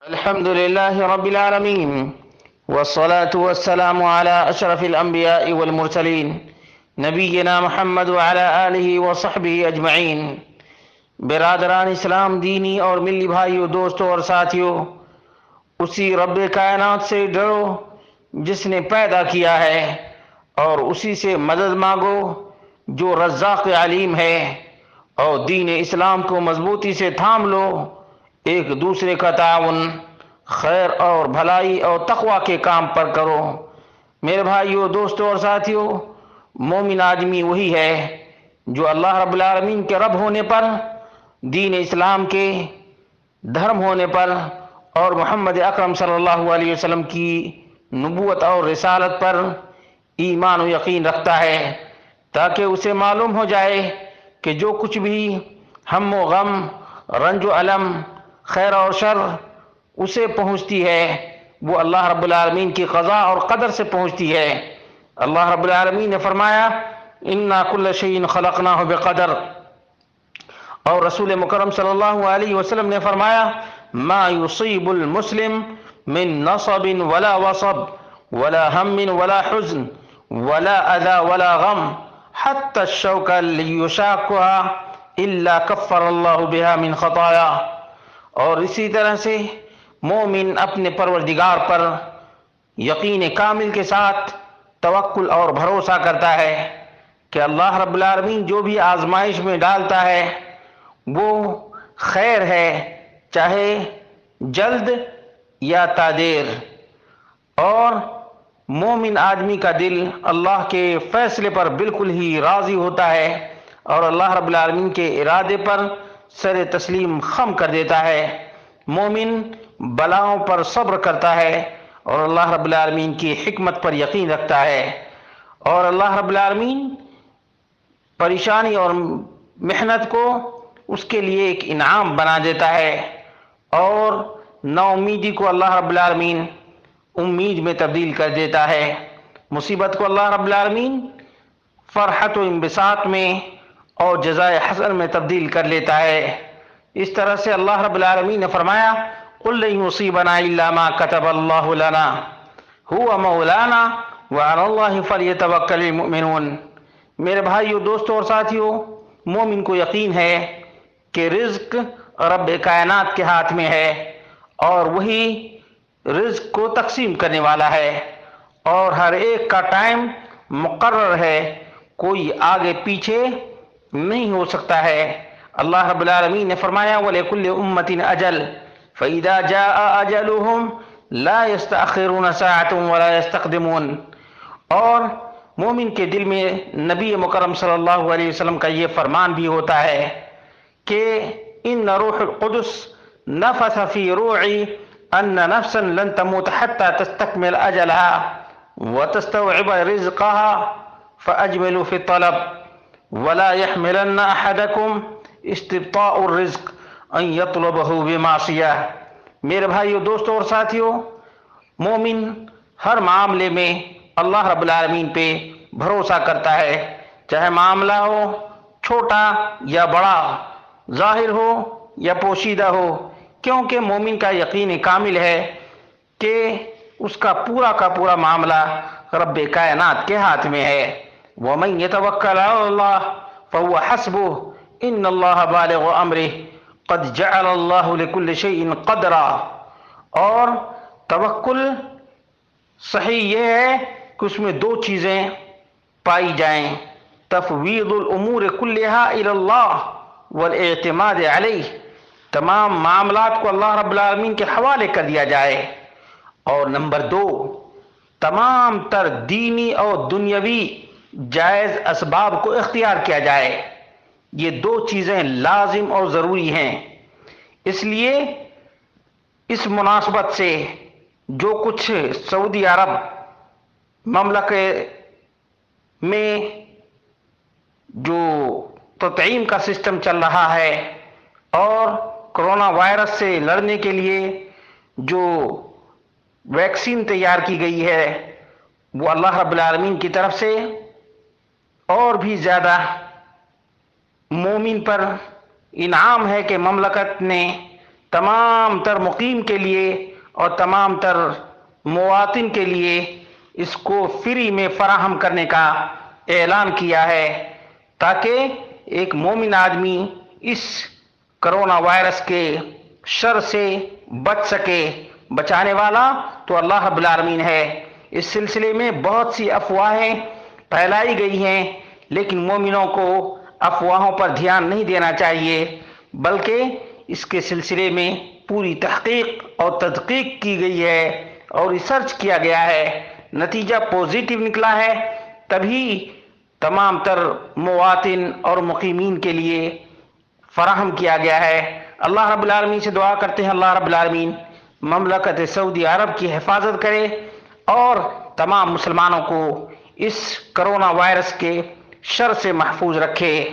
الحمد لله رب العالمين والصلاة والسلام على أشرف الأنبياء والمرسلين نبينا محمد وعلى آله وصحبه أجمعين۔ برادران اسلام، دینی اور ملی بھائیوں، دوستوں اور ساتھیوں، اسی رب کائنات سے ڈرو جس نے پیدا کیا ہے، اور اسی سے مدد مانگو جو رزاق علیم ہے، اور دین اسلام کو مضبوطی سے تھام لو۔ ایک دوسرے کا تعاون خیر اور بھلائی اور تقوی کے کام پر کرو۔ میرے بھائیوں، دوستوں اور ساتھیوں، مومن آدمی وہی ہے جو اللہ رب العالمین کے رب ہونے پر، دین اسلام کے دھرم ہونے پر، اور محمد اکرم صلی اللہ علیہ وسلم کی نبوت اور رسالت پر ایمان و یقین رکھتا ہے، تاکہ اسے معلوم ہو جائے کہ جو کچھ بھی ہم و غم، رنج و الم، خیر اور شر اسے پہنچتی ہے، وہ اللہ رب العالمین کی قضاء اور قدر سے پہنچتی ہے۔ اللہ رب العالمین نے فرمایا انا کل شیء خلقناہ بقدر، اور رسول مکرم صلی اللہ علیہ وسلم نے فرمایا ما یصیب المسلم من نصب ولا وصب ولا ہم ولا حزن ولا اذى ولا غم حتى الشوكة ليشاكها الا كفر الله بها من خطايا۔ اور اسی طرح سے مومن اپنے پروردگار پر یقین کامل کے ساتھ توکل اور بھروسہ کرتا ہے کہ اللہ رب العالمین جو بھی آزمائش میں ڈالتا ہے وہ خیر ہے، چاہے جلد یا تادیر۔ اور مومن آدمی کا دل اللہ کے فیصلے پر بالکل ہی راضی ہوتا ہے، اور اللہ رب العالمین کے ارادے پر سر تسلیم خم کر دیتا ہے۔ مومن بلاؤں پر صبر کرتا ہے اور اللہ رب العالمین کی حکمت پر یقین رکھتا ہے، اور اللہ رب العالمین پریشانی اور محنت کو اس کے لیے ایک انعام بنا دیتا ہے، اور نا امیدی کو اللہ رب العالمین امید میں تبدیل کر دیتا ہے، مصیبت کو اللہ رب العالمین فرحت و انبساط میں اور جزائے حسن میں تبدیل کر لیتا ہے۔ اس طرح سے اللہ رب العالمین نے فرمایا قل لن يصيبنا الا ما كتب الله لنا هو مولانا وعلى الله فليتوكل المؤمنون۔ میرے بھائیوں، دوستوں اور ساتھیوں، مومن کو یقین ہے کہ رزق رب کائنات کے ہاتھ میں ہے، اور وہی رزق کو تقسیم کرنے والا ہے، اور ہر ایک کا ٹائم مقرر ہے، کوئی آگے پیچھے نہیں ہو سکتا ہے۔ اللہ رب العالمین نے فرمایا وَلِكُلِّ أُمَّةٍ أَجَلٌ فَإِذَا جَاءَ أَجَلُهُمْ لَا يَسْتَأْخِرُونَ سَاعَةً وَلَا يَسْتَقْدِمُونَ۔ اور مومن کے دل میں نبی مکرم صلی اللہ علیہ وسلم کا یہ فرمان بھی ہوتا ہے کہ ان روح القدس نفث فی روعی ان نفسا لن تموت حتى تستكمل اجلها وتستوعب رزقها فاجملوا في الطلب ولا يحملن احدكم استبطاء الرزق ان يطلبه بمعصیہ۔ میرے بھائیو، دوستوں اور ساتھیوں، مومن ہر معاملے میں اللہ رب العالمین پہ بھروسہ کرتا ہے، چاہے معاملہ ہو چھوٹا یا بڑا، ظاہر ہو یا پوشیدہ ہو، کیونکہ مومن کا یقین کامل ہے کہ اس کا پورا معاملہ رب کائنات کے ہاتھ میں ہے۔ وَمَن يَتَوَكَّلْ عَلَى اللَّهِ فَهُوَ حَسْبُهُ إِنَّ اللَّهَ بَالِغُ أَمْرِهِ قَدْ جَعَلَ اللَّهُ لِكُلِّ شَيْءٍ قَدْرًا۔ اور توکل صحیح یہ ہے کہ اس میں دو چیزیں پائی جائیں، تفویض الامور کلها الى اللہ والاعتماد علیہ، تمام معاملات کو اللہ رب العالمین کے حوالے کر دیا جائے، اور نمبر دو، تمام تر دینی اور دنیاوی جائز اسباب کو اختیار کیا جائے۔ یہ دو چیزیں لازم اور ضروری ہیں۔ اس لیے اس مناسبت سے جو کچھ سعودی عرب مملکت میں جو تطعیم کا سسٹم چل رہا ہے، اور کرونا وائرس سے لڑنے کے لیے جو ویکسین تیار کی گئی ہے، وہ اللہ رب العالمین کی طرف سے اور بھی زیادہ مومن پر انعام ہے کہ مملکت نے تمام تر مقیم کے لیے اور تمام تر مواطن کے لیے اس کو فری میں فراہم کرنے کا اعلان کیا ہے، تاکہ ایک مومن آدمی اس کرونا وائرس کے شر سے بچ سکے۔ بچانے والا تو اللہ رب العالمین ہے۔ اس سلسلے میں بہت سی افواہیں پھیلائی گئی ہیں، لیکن مومنوں کو افواہوں پر دھیان نہیں دینا چاہیے، بلکہ اس کے سلسلے میں پوری تحقیق اور تدقیق کی گئی ہے اور ریسرچ کیا گیا ہے، نتیجہ پازیٹیو نکلا ہے، تبھی تمام تر مواطن اور مقیمین کے لیے فراہم کیا گیا ہے۔ اللہ رب العالمین سے دعا کرتے ہیں اللہ رب العالمین مملکت سعودی عرب کی حفاظت کرے اور تمام مسلمانوں کو اس کرونا وائرس کے شر سے محفوظ رکھے۔